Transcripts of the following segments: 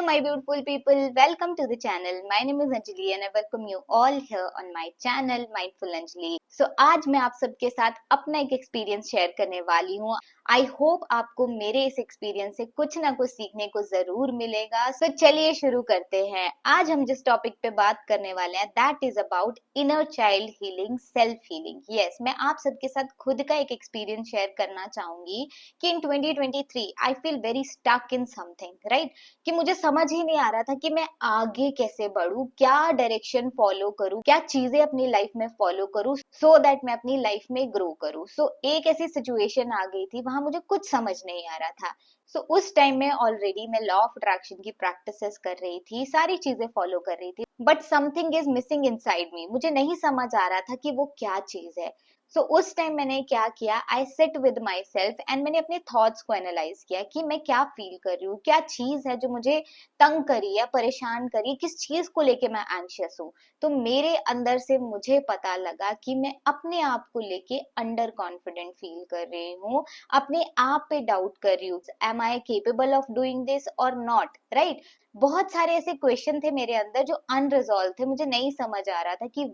Hello my beautiful people, welcome to the channel. My name is Anjali and I welcome you all here on my channel Mindful Anjali. So आज मैं आप सबके साथ अपना एक experience share करने वाली हूँ. आई होप आपको मेरे इस एक्सपीरियंस से कुछ ना कुछ सीखने को जरूर मिलेगा. सो चलिए शुरू करते हैं. आज हम जिस टॉपिक पे बात करने वाले हैं that is about inner child healing, self healing. Yes, मैं आप सबके साथ खुद का एक एक्सपीरियंस शेयर करना चाहूंगी कि in 2023 I feel very stuck in something, right? कि मुझे समझ ही नहीं आ रहा था कि मैं आगे कैसे बढ़ूं, क्या डायरेक्शन फॉलो करूं, क्या चीजें अपनी लाइफ में फॉलो करूं सो दैट मैं अपनी लाइफ में ग्रो करूं. सो एक ऐसी सिचुएशन आ गई थी, वहां मुझे कुछ समझ नहीं आ रहा था. सो उस टाइम में ऑलरेडी मैं लॉ ऑफ अट्रैक्शन की प्रैक्टिसेस कर रही थी, सारी चीजें फॉलो कर रही थी, but something is missing inside me. मुझे नहीं समझ आ रहा था कि वो क्या चीज है. सो उस टाइम मैंने क्या किया, I sit with my self and मैंने अपने थॉट्स को एनालाइज किया कि मैं क्या फील कर रही हूँ, क्या चीज है जो मुझे तंग करी या परेशान करी, किस चीज को लेके मैं एंशियस हूँ. तो मेरे अंदर से मुझे पता लगा कि मैं अपने आप को लेके अंडर कॉन्फिडेंट फील कर रही हूँ, अपने आप पे डाउट कर रही हूँ. Am I capable of doing this और नॉट, राइट? बहुत सारे ऐसे क्वेश्चन थे मेरे अंदर जो अनरिजॉल्व थे. मुझे नहीं समझ आ रहा था कि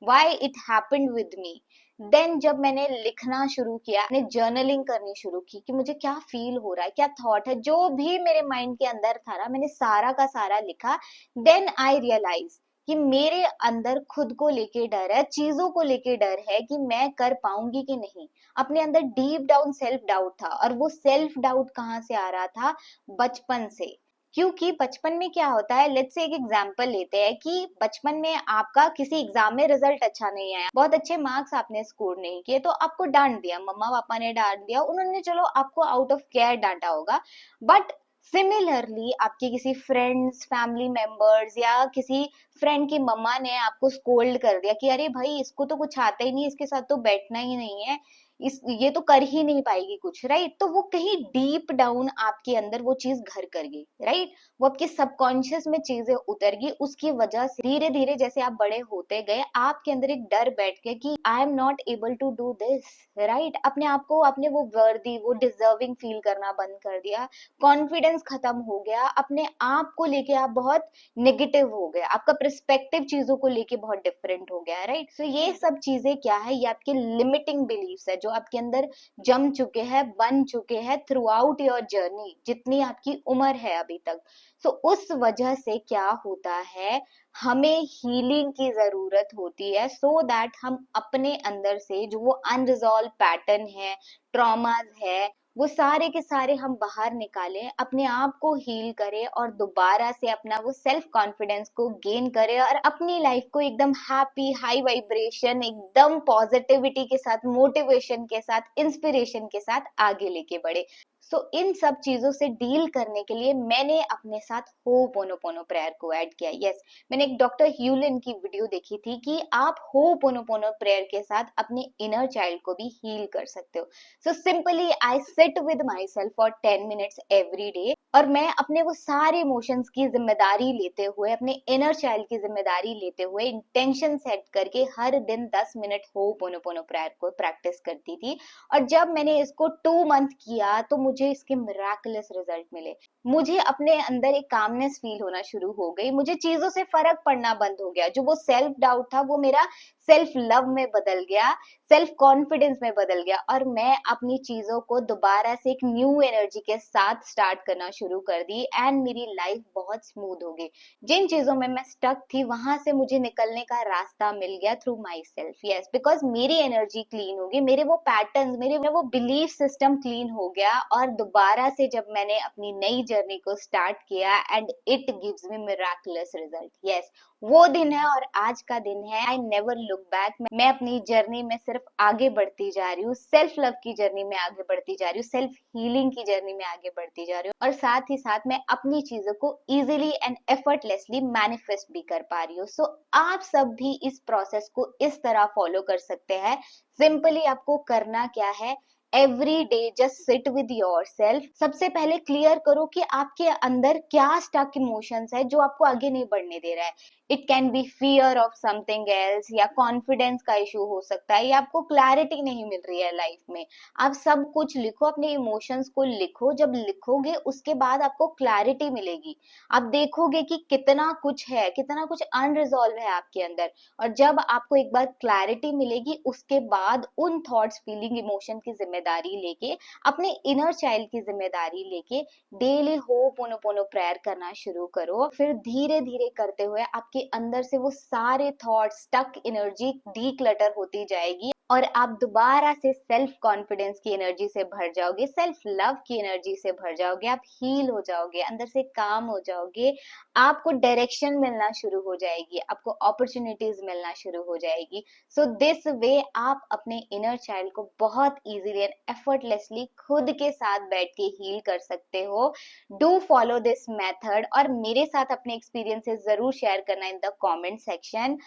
why it happened with me. Then जब मैंने लिखना शुरू किया, मैंने जर्नलिंग करनी शुरू की कि मुझे क्या फील हो रहा है, क्या थॉट है, जो भी मेरे माइंड के अंदर था ना, मैंने सारा का सारा लिखा. देन आई रियलाइज कि मेरे अंदर खुद को लेके डर है, चीजों को लेके डर है कि मैं कर पाऊंगी कि नहीं. अपने अंदर डीप डाउन सेल्फ डाउट था. और वो सेल्फ डाउट कहाँ से आ रहा था? बचपन से. क्योंकि बचपन में क्या होता है, लेट्स से एक एग्जांपल लेते हैं कि बचपन में आपका किसी एग्जाम में रिजल्ट अच्छा नहीं आया, बहुत अच्छे मार्क्स आपने स्कोर नहीं किए, तो आपको डांट दिया, मम्मा पापा ने डांट दिया, उन्होंने चलो आपको आउट ऑफ केयर डांटा होगा. बट सिमिलरली आपके किसी फ्रेंड्स, फैमिली मेंबर्स या किसी फ्रेंड की मम्मा ने आपको स्कोल्ड कर दिया कि अरे भाई इसको तो कुछ आता ही नहीं, इसके साथ तो बैठना ही नहीं है, इस ये तो कर ही नहीं पाएगी कुछ, राइट? तो वो कहीं डीप डाउन आपके अंदर वो चीज घर कर गई, राइट? वो आपके सबकॉन्शियस में चीजें उतर गई. उसकी वजह से धीरे धीरे जैसे आप बड़े होते गए, आपके अंदर एक डर बैठ गया कि I am not able to do this, right? अपने आप को, अपने वो वर्दी, वो डिजर्विंग फील करना बंद कर दिया. कॉन्फिडेंस खत्म हो गया. अपने आप को लेके आप बहुत नेगेटिव हो गए, आपका पर्सपेक्टिव चीजों को लेके बहुत डिफरेंट हो गया, राइट? सो ये सब चीजें क्या है, ये आपके लिमिटिंग बिलीफ्स है जो आपके अंदर जम चुके हैं, बन चुके हैं थ्रू आउट योर जर्नी, जितनी आपकी उम्र है अभी तक. सो उस वजह से क्या होता है, हमें हीलिंग की जरूरत होती है सो दैट हम अपने अंदर से जो वो अनरिजॉल्व पैटर्न है, ट्रॉमाज है, वो सारे के सारे हम बाहर निकालें, अपने आप को हील करें और दोबारा से अपना वो सेल्फ कॉन्फिडेंस को गेन करें और अपनी लाइफ को एकदम हैप्पी, हाई वाइब्रेशन, एकदम पॉजिटिविटी के साथ, मोटिवेशन के साथ, इंस्पिरेशन के साथ आगे लेके बढ़े. सो इन सब चीजों से डील करने के लिए मैंने अपने साथ होपोनोपोनो प्रेयर को ऐड किया. यस, मैंने एक डॉक्टर ह्यूलिन की वीडियो देखी थी कि आप होपोनोपोनो प्रेयर के साथ अपने इनर चाइल्ड को भी हील कर सकते हो. So simply I sit with my self for 10 minutes every day और मैं अपने वो सारे इमोशंस की जिम्मेदारी लेते हुए, अपने इनर चाइल्ड की जिम्मेदारी लेते हुए, इंटेंशन सेट करके हर दिन 10 मिनट होपोनोपोनो प्रेयर को प्रैक्टिस करती थी. और जब मैंने इसको 2 मंथ किया तो मुझे इसके मिराकुलस रिजल्ट मिले. मुझे अपने अंदर एक कामनेस फील होना शुरू हो गई, मुझे चीजों से फर्क पड़ना बंद हो गया. जो वो सेल्फ डाउट था वो मेरा सेल्फ लव में बदल गया, सेल्फ कॉन्फिडेंस में बदल गया और मैं अपनी चीजों को दोबारा से एक न्यू एनर्जी के साथ स्टार्ट करना शुरू कर दी एंड मेरी लाइफ बहुत स्मूथ हो गई. जिन चीजों में मैं स्टक थी वहां से मुझे निकलने का रास्ता मिल गया through my self. Yes, because मेरी एनर्जी क्लीन हो गई, मेरे वो पैटर्न, मेरे वो बिलीफ सिस्टम क्लीन हो गया और दोबारा से जब मैंने अपनी नई जर्नी को स्टार्ट किया and it gives me miraculous result. Yes, वो दिन है और आज का दिन है. I never look back. मैं अपनी जर्नी में सिर्फ आगे बढ़ती जा रही हूँ, सेल्फ लव की जर्नी में आगे बढ़ती जा रही हूँ, सेल्फ हीलिंग की जर्नी में आगे बढ़ती जा रही हूँ और साथ ही साथ मैं अपनी चीजों को इजीली एंड एफर्टलेसली मैनिफेस्ट भी कर पा रही हूँ. सो आप सब भी इस प्रोसेस को इस तरह फॉलो कर सकते हैं. सिंपली आपको करना क्या है, every day just sit with yourself. सबसे पहले क्लियर करो कि आपके अंदर क्या स्टक इमोशंस है जो आपको आगे नहीं बढ़ने दे रहा है। It can be fear of something else, या कॉन्फिडेंस का इशू हो सकता है, या आपको क्लैरिटी नहीं मिल रही है लाइफ में। आप सब कुछ लिखो, अपने इमोशंस को लिखो। जब लिखोगे उसके बाद आपको क्लैरिटी मिलेगी। आप देखोगे कि कितना कुछ है, कितना कुछ अनरिजॉल्व है आपके अंदर। और जब आपको एक बार क्लैरिटी मिलेगी, उसके बाद उन थॉट्स, फीलिंग, इमोशन की जिम्मेदारी लेके, अपने इनर चाइल्ड की जिम्मेदारी लेके डेली होपोनोपोनो प्रेयर करना शुरू करो। फिर धीरे धीरे करते हुए आपके अंदर से वो सारे थॉट्स, स्टक एनर्जी डीक्लटर होती जाएगी, और आप दोबारा से सेल्फ कॉन्फिडेंस की एनर्जी से भर जाओगे, सेल्फ लव की एनर्जी से भर जाओगे। आप हील हो जाओगे, अंदर से काम हो जाओगे। आपको डायरेक्शन मिलना शुरू हो जाएगी, आपको अपॉर्चुनिटीज मिलना शुरू हो जाएगी। सो दिस वे आप अपने इनर चाइल्ड को बहुत इजीली एंड एफर्टलेसली खुद के साथ बैठ के हील कर सकते हो। डू फॉलो दिस मेथड, और मेरे साथ अपने एक्सपीरियंसेस जरूर शेयर करना इन द कमेंट सेक्शन।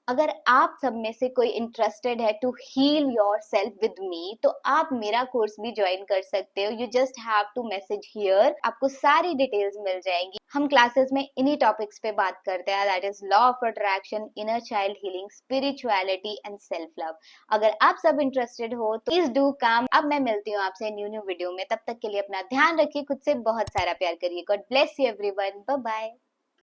अगर आप सब में से कोई इंटरेस्टेड है to heal yourself with me, तो आप मेरा कोर्स भी ज्वाइन कर सकते हो। You just have to message here, आपको सारी डिटेल्स मिल जाएंगी। हम क्लासेस में इन्हीं टॉपिक्स पे बात करते हैं, that is law of attraction, inner child healing, spirituality and self love. अगर आप सब इंटरेस्टेड हो तो प्लीज डू कम। अब मैं मिलती हूँ आपसे न्यू वीडियो में, तब तक के लिए अपना ध्यान रखिए, खुद से बहुत सारा प्यार करिए। God bless you everyone, bye bye.